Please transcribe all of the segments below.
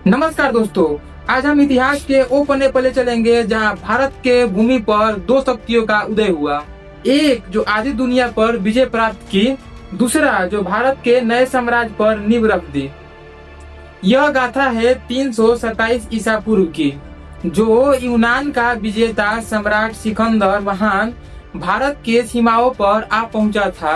नमस्कार दोस्तों, आज हम इतिहास के वो पन्ने पर ले चलेंगे जहां भारत के भूमि पर दो शक्तियों का उदय हुआ। एक जो आधी दुनिया पर विजय प्राप्त की, दूसरा जो भारत के नए साम्राज्य पर नींव रख दी। यह गाथा है 327 ईसा पूर्व की, जो यूनान का विजेता सम्राट सिकंदर महान भारत के सीमाओं पर आ पहुंचा था।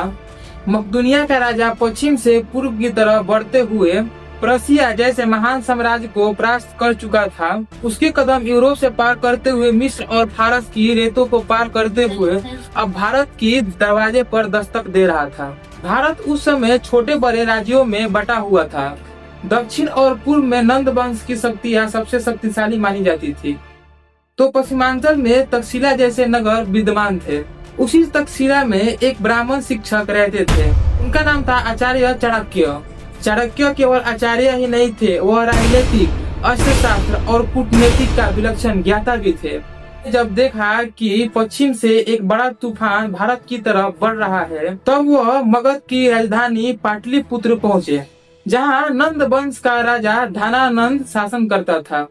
मकदूनिया का राजा पश्चिम से पूर्व की तरफ बढ़ते हुए प्रसिया जैसे महान साम्राज्य को परास्त कर चुका था। उसके कदम यूरोप से पार करते हुए मिस्र और फारस की रेतों को पार करते हुए अब भारत की दरवाजे पर दस्तक दे रहा था। भारत उस समय छोटे बड़े राज्यों में बटा हुआ था। दक्षिण और पूर्व में नंद वंश की शक्तियां सबसे शक्तिशाली मानी जाती थी, तो पश्चिमांचल में तक्षशिला जैसे नगर विद्यमान थे। उसी तक्षशिला में एक ब्राह्मण शिक्षक रहते थे। उनका नाम था आचार्य चाणक्य। चाणक्य केवल आचार्य ही नहीं थे, वह राजनीतिक, अर्थशास्त्र और कूटनीतिक का विलक्षण ज्ञाता भी थे। जब देखा कि पश्चिम से एक बड़ा तूफान भारत की तरफ बढ़ रहा है, तब वह मगध की राजधानी पाटलिपुत्र पहुँचे, जहाँ नंद वंश का राजा धनानंद शासन करता था।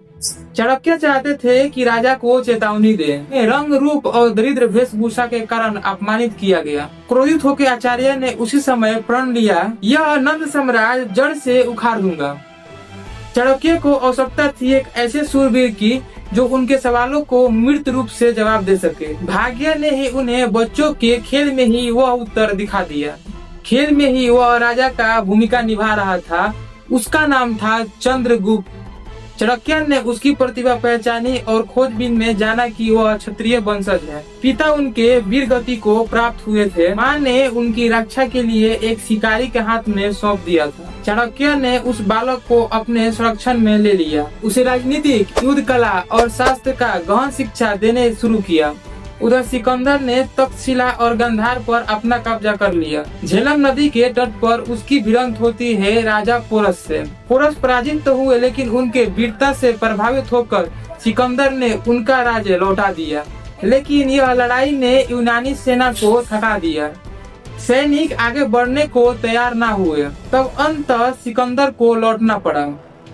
चाणक्य चाहते थे कि राजा को चेतावनी दे। रंग रूप और दरिद्र वेशभूषा के कारण अपमानित किया गया। क्रोधित होकर आचार्य ने उसी समय प्रण लिया, यह नंद साम्राज्य जड़ से उखाड़ दूंगा। चाणक्य को आवश्यकता थी एक ऐसे शूरवीर की जो उनके सवालों को मृत रूप से जवाब दे सके। भाग्य ने ही उन्हें बच्चों के खेल में ही वह उत्तर दिखा दिया। खेल में ही वह राजा का भूमिका निभा रहा था। उसका नाम था चंद्रगुप्त। चाणक्य ने उसकी प्रतिभा पहचानी और खोजबीन में जाना कि वह क्षत्रिय वंशज है। पिता उनके वीर गति को प्राप्त हुए थे। माँ ने उनकी रक्षा के लिए एक शिकारी के हाथ में सौंप दिया था। चाणक्य ने उस बालक को अपने संरक्षण में ले लिया। उसे राजनीतिक, युद्ध कला और शास्त्र का गहन शिक्षा देने शुरू किया। उधर सिकंदर ने तक्षशिला और गंधार पर अपना कब्जा कर लिया। झेलम नदी के तट पर उसकी भिड़ंत होती है राजा पोरस से। पोरस पराजित तो हुए, लेकिन उनके वीरता से प्रभावित होकर सिकंदर ने उनका राज्य लौटा दिया। लेकिन यह लड़ाई ने यूनानी सेना को थका दिया। सैनिक आगे बढ़ने को तैयार न हुए। तब अंततः सिकंदर को लौटना पड़ा।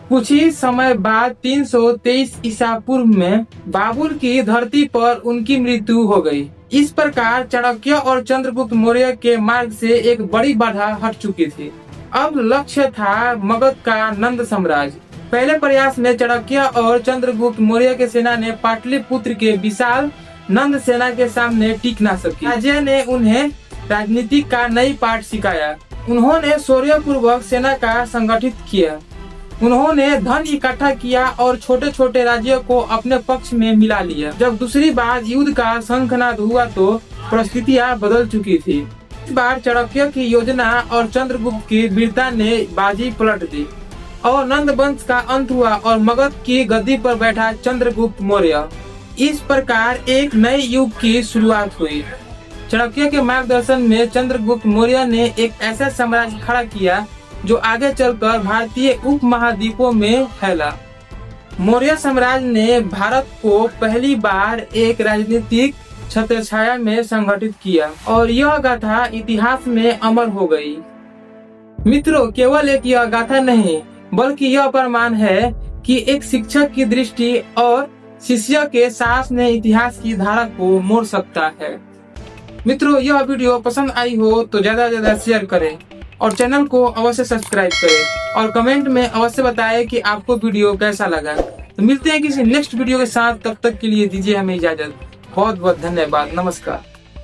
कुछ ही समय बाद 323 ईसा पूर्व में बाबुल की धरती पर उनकी मृत्यु हो गई। इस प्रकार चाणक्य और चंद्रगुप्त मौर्य के मार्ग से एक बड़ी बाधा हट चुकी थी। अब लक्ष्य था मगध का नंद साम्राज्य। पहले प्रयास में चाणक्य और चंद्रगुप्त मौर्य के सेना ने पाटलिपुत्र के विशाल नंद सेना के सामने टिक न सकी। राजा ने उन्हें राजनीति का नई पाठ सिखाया। उन्होंने शौर्यपूर्वक सेना का संगठित किया। उन्होंने धन इकट्ठा किया और छोटे छोटे राज्यों को अपने पक्ष में मिला लिया। जब दूसरी बार युद्ध का शंखनाद हुआ तो परिस्थितियां बदल चुकी थी। इस बार चाणक्य की योजना और चंद्रगुप्त की वीरता ने बाजी पलट दी और नंद वंश का अंत हुआ और मगध की गद्दी पर बैठा चंद्रगुप्त मौर्य। इस प्रकार एक नए युग की शुरुआत हुई। चाणक्य के मार्गदर्शन में चंद्रगुप्त मौर्य ने एक ऐसा साम्राज्य खड़ा किया जो आगे चलकर भारतीय उपमहाद्वीपों में फैला। मौर्य साम्राज्य ने भारत को पहली बार एक राजनीतिक छत्रछाया में संगठित किया और यह गाथा इतिहास में अमर हो गई। मित्रों, केवल एक यह गाथा नहीं, बल्कि यह प्रमाण है कि एक शिक्षक की दृष्टि और शिष्य के साहस ने इतिहास की धारा को मोड़ सकता है। मित्रों, यह वीडियो पसंद आई हो तो ज्यादा से ज्यादा शेयर करें और चैनल को अवश्य सब्सक्राइब करें और कमेंट में अवश्य बताएं कि आपको वीडियो कैसा लगा। तो मिलते हैं किसी नेक्स्ट वीडियो के साथ। तब तक के लिए दीजिए हमें इजाजत। बहुत बहुत धन्यवाद। नमस्कार।